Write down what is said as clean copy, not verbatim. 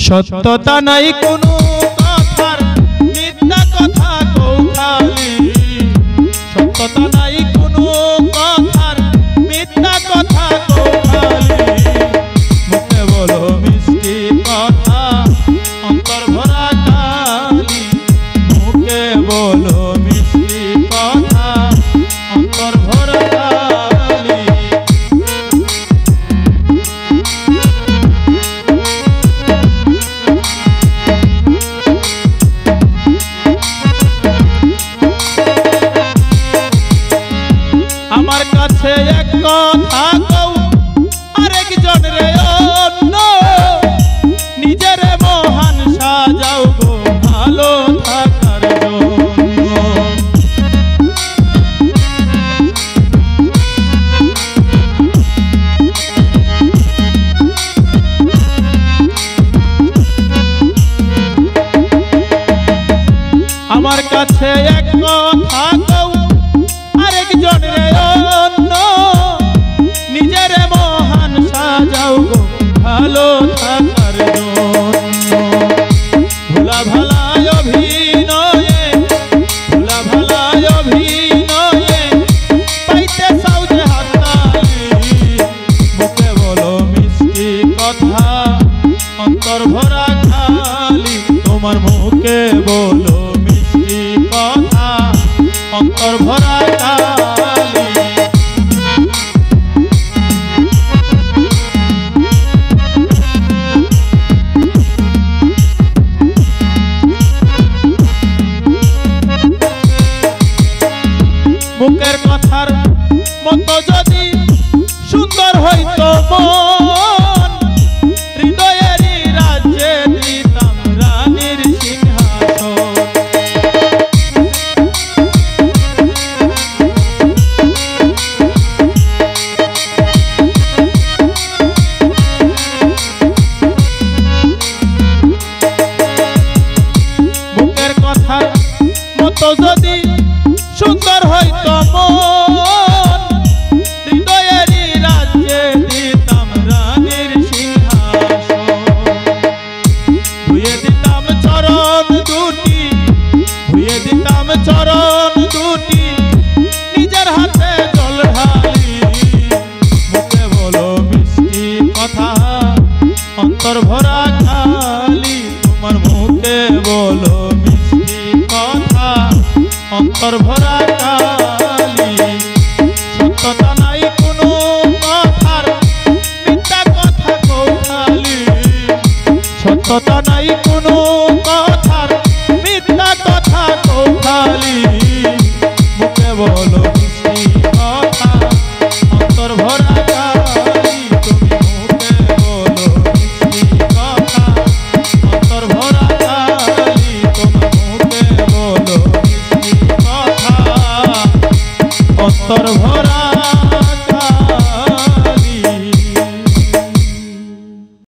সত্যতা নাই কোনো কথার মিথ্যা কথা কৌখালি সত্যতা নাই কোনো কথার মিথ্যা কথা কৌখালি মুখে বলো মিষ্টি কথা অন্তর ভরা কালি মুখে বলো মিষ্টি কথা অন্তর ভরা কালি আমার কাছে এক কথা কও আরেকজন রে অন্য নিজের মহান সাজাও গো ভালো থাকার জন্য আমার কাছে এক কথা কও আরেকজন রে অন্য নিজের মহান সাজাও গো ভালো থাকার জন্য ভোলা ভালায় অভিনয়ে ভোলা ভালায় অভিনয়ে পাইতে চাও যে হাততালি মুখে বলো মিষ্টি কথা অন্তর ভরা খালি তোমার মুখে বলো মিষ্টি কথা অন্তর ভরা কালি মুখের কথার মতো যদি সুন্দর হইতো মন হৃদয়েরই রাজ্যে দিতাম রানীর সিংহাসন মুখের কথার মতো যদি সুন্দর হইতো মন হৃদয়েরই রাজ্যে দিতাম রানীর সিংহাসন ধুয়ে দিতাম চরণ দুটি ধুয়ে দিতাম চরণ দুটি নিজের হাতে জল ঢালি মুখে বলো মিষ্টি কথা অন্তর ভরা খালি তোমার মুখে বলো মিষ্টি কথা অন্তর ভরা কালি সত্যতা নাই কোনো কথার মিথ্যা কথা কৌখালি সত্যতা নাই কোনো কথার মিথ্যা কথা কৌখালি মুখে বলো মিষ্টি কথা অন্তর ভরা কালি তুমি মুখে বলো মিষ্টি কথা অন্তর ভরা কালি তোমার মুখে বলো অন্তর ভরা